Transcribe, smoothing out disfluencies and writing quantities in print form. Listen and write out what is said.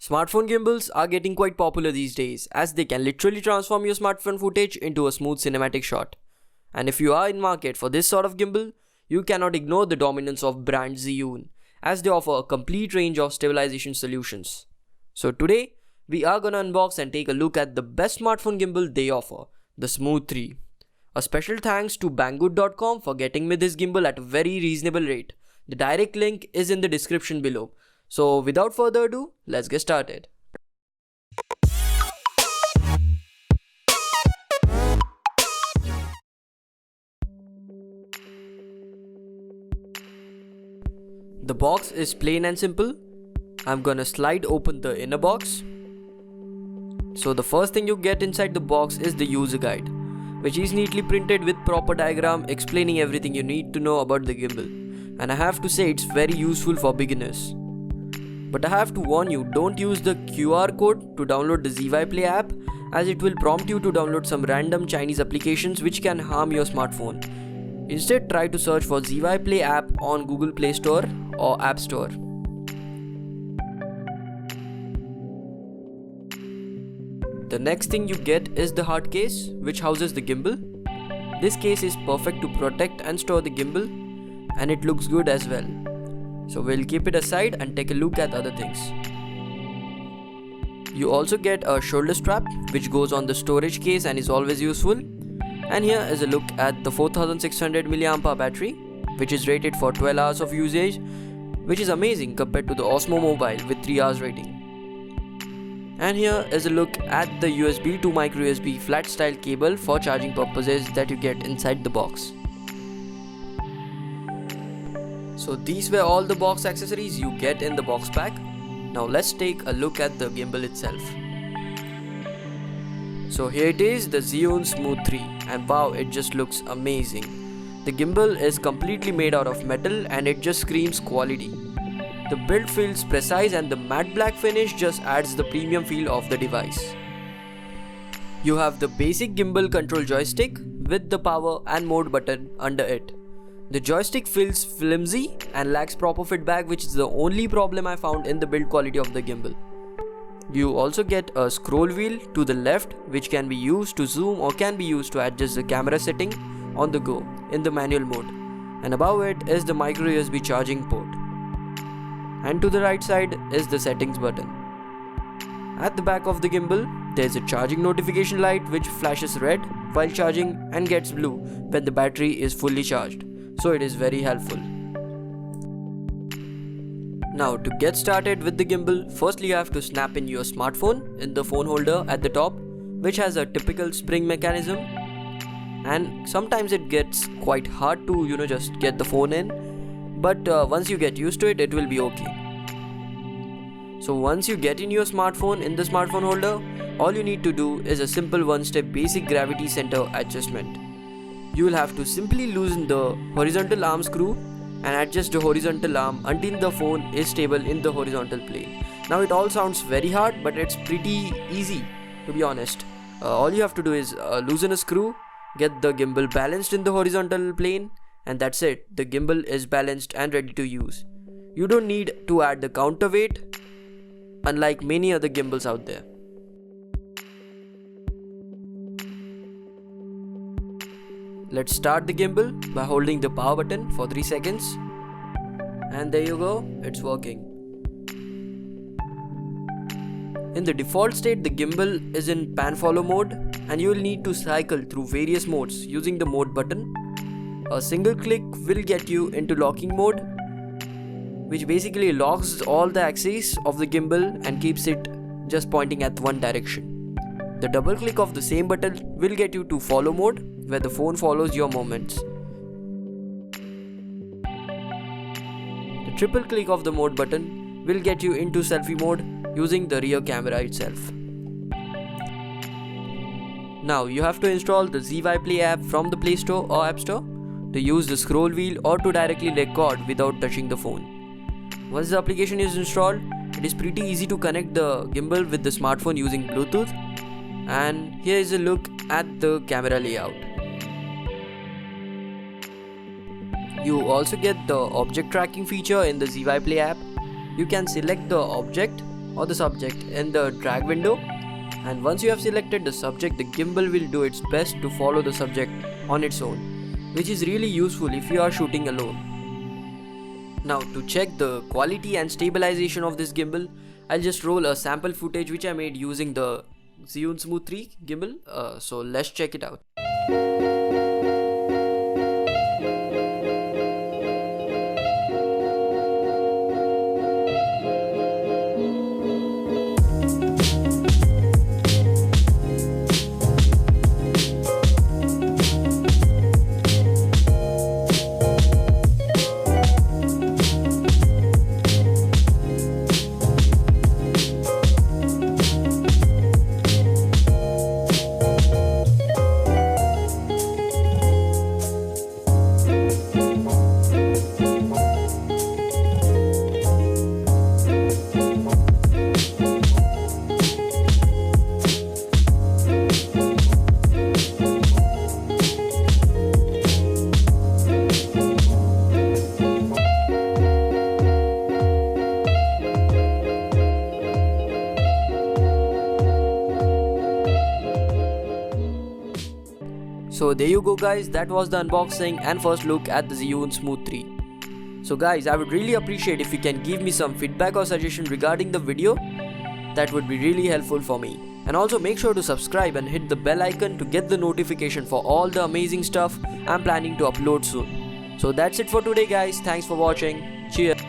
Smartphone gimbals are getting quite popular these days as they can literally transform your smartphone footage into a smooth cinematic shot. And if you are in market for this sort of gimbal, you cannot ignore the dominance of brand Zhiyun as they offer a complete range of stabilization solutions. So today, we are gonna unbox and take a look at the best smartphone gimbal they offer, the Smooth 3. A special thanks to banggood.com for getting me this gimbal at a very reasonable rate. The direct link is in the description below. So without further ado, let's get started. The box is plain and simple. I'm gonna slide open the inner box. So the first thing you get inside the box is the user guide, which is neatly printed with proper diagram explaining everything you need to know about the gimbal. And I have to say it's very useful for beginners. But I have to warn you, don't use the QR code to download the ZY app as it will prompt you to download some random Chinese applications which can harm your smartphone. Instead, try to search for ZY app on Google Play Store or App Store. The next thing you get is the hard case which houses the gimbal. This case is perfect to protect and store the gimbal, and it looks good as well. So we'll keep it aside and take a look at other things. You also get a shoulder strap which goes on the storage case and is always useful. And here is a look at the 4600 mAh battery, which is rated for 12 hours of usage, which is amazing compared to the Osmo Mobile with 3 hours rating. And here is a look at the USB to micro USB flat style cable for charging purposes that you get inside the box. So these were all the box accessories you get in the box pack. Now let's take a look at the gimbal itself. So here it is, the Zhiyun Smooth 3, and wow, it just looks amazing. The gimbal is completely made out of metal and it just screams quality. The build feels precise and the matte black finish just adds the premium feel of the device. You have the basic gimbal control joystick with the power and mode button under it. The joystick feels flimsy and lacks proper feedback, which is the only problem I found in the build quality of the gimbal. You also get a scroll wheel to the left which can be used to zoom or can be used to adjust the camera setting on the go in the manual mode. And above it is the micro USB charging port. And to the right side is the settings button. At the back of the gimbal, there is a charging notification light which flashes red while charging and gets blue when the battery is fully charged. So it is very helpful. Now to get started with the gimbal, firstly you have to snap in your smartphone in the phone holder at the top, which has a typical spring mechanism. And sometimes it gets quite hard to just get the phone in, but once you get used to it, it will be okay. So once you get in your smartphone in the smartphone holder, all you need to do is a simple one-step basic gravity center adjustment. You will have to simply loosen the horizontal arm screw and adjust the horizontal arm until the phone is stable in the horizontal plane. Now it all sounds very hard, but it's pretty easy to be honest. All you have to do is loosen a screw, get the gimbal balanced in the horizontal plane, and that's it. The gimbal is balanced and ready to use. You don't need to add the counterweight, unlike many other gimbals out there. Let's start the gimbal by holding the power button for 3 seconds. And there you go, it's working. In the default state, the gimbal is in pan follow mode and you will need to cycle through various modes using the mode button. A single click will get you into locking mode, which basically locks all the axes of the gimbal and keeps it just pointing at one direction. The double click of the same button will get you to follow mode, where the phone follows your movements. The triple click of the mode button will get you into selfie mode using the rear camera itself. Now you have to install the ZY app from the Play Store or App Store to use the scroll wheel or to directly record without touching the phone. Once the application is installed, it is pretty easy to connect the gimbal with the smartphone using Bluetooth. And here is a look at the camera layout. You also get the object tracking feature in the ZY app. You can select the object or the subject in the drag window, and once you have selected the subject, the gimbal will do its best to follow the subject on its own, which is really useful if you are shooting alone. Now to check the quality and stabilization of this gimbal, I'll just roll a sample footage which I made using the Zhiyun Smooth 3 gimbal, so let's check it out. So there you go guys, that was the unboxing and first look at the Zhiyun Smooth 3. So guys, I would really appreciate if you can give me some feedback or suggestion regarding the video. That would be really helpful for me. And also make sure to subscribe and hit the bell icon to get the notification for all the amazing stuff I'm planning to upload soon. So that's it for today guys, thanks for watching, cheers.